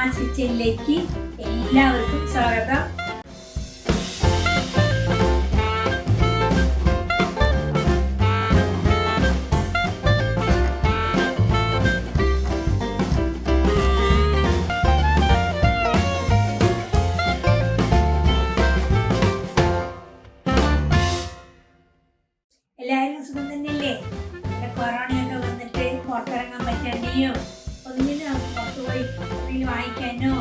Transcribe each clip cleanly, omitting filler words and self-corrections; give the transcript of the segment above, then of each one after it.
അമ്മാസ് കിച്ചണിലേക്ക് എല്ലാവർക്കും സ്വാഗതം. എല്ലാവരും സുഖം തന്നെയല്ലേ? കൊറോണയൊക്കെ വന്നിട്ട് പുറത്തിറങ്ങാൻ പറ്റണ്ടിയോ ഒന്നിനും നമുക്ക് പുറത്തു പോയി എന്തെങ്കിലും വാങ്ങിക്കാനോ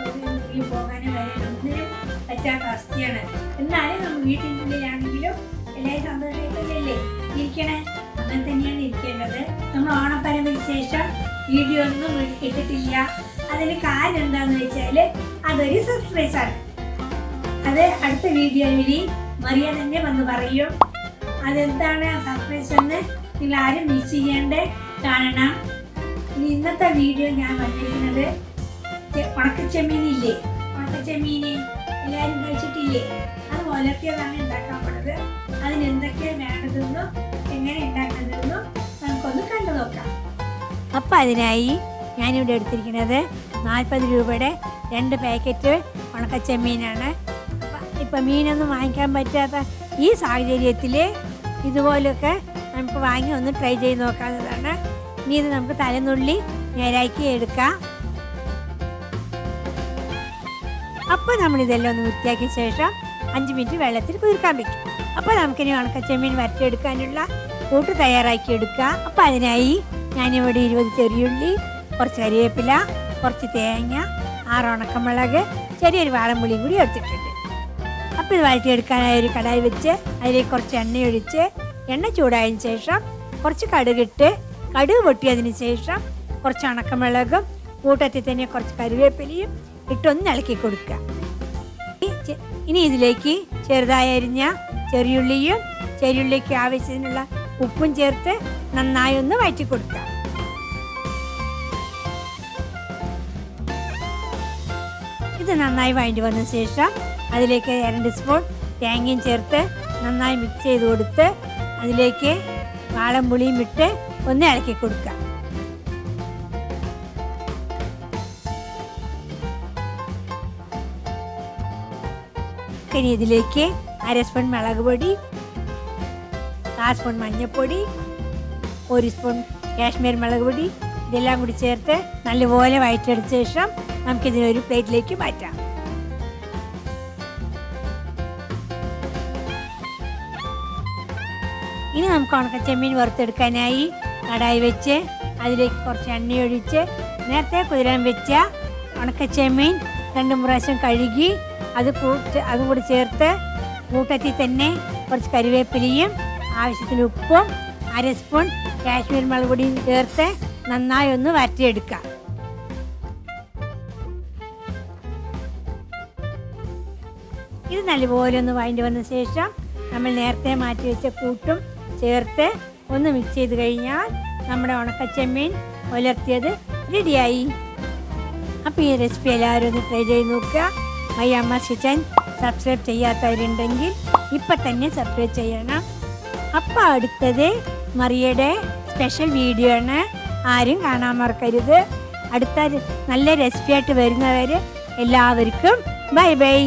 എന്തെങ്കിലും പോകാനോ വരാനോ ഒന്നിനും പറ്റാത്ത അവസ്ഥയാണ്. എന്നാലും നമ്മൾ വീട്ടിൻ്റെ ഉള്ളിലാണെങ്കിലും എല്ലാവരും സന്തോഷമായിട്ടല്ലേ ഇരിക്കണേ? അങ്ങനെ തന്നെയാണ് ഇരിക്കേണ്ടത്. നമ്മൾ ഓണപ്പരമ്പരയ്ക്ക് ശേഷം വീഡിയോ ഒന്നും ഇട്ടിട്ടില്ല. അതിന് കാരണം എന്താണെന്ന് വെച്ചാൽ അതൊരു സർപ്രൈസാണ്. അത് അടുത്ത വീഡിയോയിൽ മറിയ തന്നെ വന്ന് പറയും. അതെന്താണ് സർപ്രൈസ് എന്ന് നിങ്ങൾ ആരും മിസ് ചെയ്യേണ്ട കാണണം. ഇനി ഇന്നത്തെ വീഡിയോ ഞാൻ വന്നിരിക്കുന്നത് ഉണക്കച്ചെമ്മീനില്ലേ, ഉണക്കച്ചെമ്മീൻ എല്ലാവരും കഴിച്ചിട്ടില്ലേ? അത് ഉലർത്തിയതാണ് ഉണ്ടാക്കാൻ പോണത്. അതിന് എന്തൊക്കെയാണ് വേണ്ടതെന്നും എങ്ങനെ ഉണ്ടാക്കുന്നതെന്നും നമുക്കൊന്ന് കണ്ടു നോക്കാം. അപ്പം അതിനായി ഞാനിവിടെ എടുത്തിരിക്കുന്നത് 40 രൂപയുടെ 2 പാക്കറ്റ് ഉണക്കച്ചെമ്മീനാണ്. ഇപ്പം മീനൊന്നും വാങ്ങിക്കാൻ പറ്റാത്ത ഈ സാഹചര്യത്തിൽ ഇതുപോലെയൊക്കെ നമുക്ക് വാങ്ങി ഒന്ന് ട്രൈ ചെയ്ത് നോക്കാവുന്നതാണ്. ഇനി ഇത് നമുക്ക് തലനുള്ളി നേരാക്കി എടുക്കാം. അപ്പോൾ നമ്മളിതെല്ലാം ഒന്ന് വൃത്തിയാക്കിയ ശേഷം 5 മിനിറ്റ് വെള്ളത്തിൽ കുതിർക്കാൻ വയ്ക്കും. അപ്പോൾ നമുക്കിനി ഉണക്കച്ചെമ്മീൻ വരട്ടിയെടുക്കാനുള്ള കൂട്ട് തയ്യാറാക്കി എടുക്കാം. അപ്പോൾ അതിനായി ഞാനിവിടെ 20 ചെറിയുള്ളി, കുറച്ച് കരിവേപ്പില, കുറച്ച് തേങ്ങ, 6 ഉണക്കമുളക്, ചെറിയൊരു വാളംപുളിയും കൂടി എടുത്തിട്ടുണ്ട്. അപ്പോൾ ഇത് വഴറ്റിയെടുക്കാനായി ഒരു കടായി വെച്ച് അതിലേക്ക് കുറച്ച് എണ്ണയൊഴിച്ച് എണ്ണ ചൂടായതിനു ശേഷം കുറച്ച് കടുകിട്ട് കടുക് പൊട്ടിയതിന് ശേഷം കുറച്ച് ഉണക്കമുളകും കൂട്ടത്തിൽ തന്നെ കുറച്ച് കറിവേപ്പിലയും ഇട്ടൊന്ന് ഇളക്കി കൊടുക്കുക. ഇനി ഇതിലേക്ക് ചെറുതായി അരിഞ്ഞ ചെറിയുള്ളിയും ചെറിയുള്ളിക്ക് ആവശ്യത്തിനുള്ള ഉപ്പും ചേർത്ത് നന്നായി ഒന്ന് വഴറ്റി കൊടുക്കുക. ഇത് നന്നായി വഴറ്റി വന്ന ശേഷം അതിലേക്ക് 2 സ്പൂൺ തേങ്ങയും ചേർത്ത് നന്നായി മിക്സ് ചെയ്ത് കൊടുത്ത് അതിലേക്ക് വാളംപുളിയും ഇട്ട് ഒന്ന് ഇളക്കി കൊടുക്കുക. ഇനി ഇതിലേക്ക് 1/2 സ്പൂൺ മുളക് പൊടി, 1/4 സ്പൂൺ മഞ്ഞൾപ്പൊടി, 1 സ്പൂൺ കാശ്മീർ മുളക് പൊടി ഇതെല്ലാം കൂടി ചേർത്ത് നല്ലപോലെ വഴറ്റിയെടുത്ത ശേഷം നമുക്കിതിനൊരു പ്ലേറ്റിലേക്ക് മാറ്റാം. ഇനി നമുക്ക് ഉണക്കച്ചെമ്മീൻ വറുത്തെടുക്കാനായി കടായി വെച്ച് അതിലേക്ക് കുറച്ച് എണ്ണയൊഴിച്ച് നേരത്തെ കുതിരാൻ വെച്ച ഉണക്കച്ചെമ്മീൻ 2 പ്രാവശ്യം കഴുകി അതും കൂടി ചേർത്ത് കൂട്ടത്തിൽ തന്നെ കുറച്ച് കറിവേപ്പിലയും ആവശ്യത്തിന് ഉപ്പും 1/2 സ്പൂൺ കാശ്മീർ മുളക് പൊടിയും ചേർത്ത് നന്നായി ഒന്ന് വരട്ടിയെടുക്കാം. ഇത് നല്ലപോലെ ഒന്ന് വഴണ്ടി വന്ന ശേഷം നമ്മൾ നേരത്തെ മാറ്റി വെച്ച കൂട്ടും ചേർത്ത് ഒന്ന് മിക്സ് ചെയ്ത് കഴിഞ്ഞാൽ നമ്മുടെ ഉണക്കച്ചെമ്മീൻ ഉലർത്തിയത് റെഡിയായി. അപ്പോൾ ഈ റെസിപ്പി എല്ലാവരും ഒന്ന് ട്രൈ ചെയ്ത് നോക്കുക. മൈ അമ്മാസ് കിച്ചൺ സബ്സ്ക്രൈബ് ചെയ്യാത്തവരുണ്ടെങ്കിൽ ഇപ്പം തന്നെ സബ്സ്ക്രൈബ് ചെയ്യണം. അപ്പോൾ അടുത്തത് മറിയയുടെ സ്പെഷ്യൽ വീഡിയോ ആണ്, ആരും കാണാൻ മറക്കരുത്. അടുത്ത നല്ല റെസിപ്പി ആയിട്ട് വരുന്നവർ എല്ലാവർക്കും ബൈ ബൈ.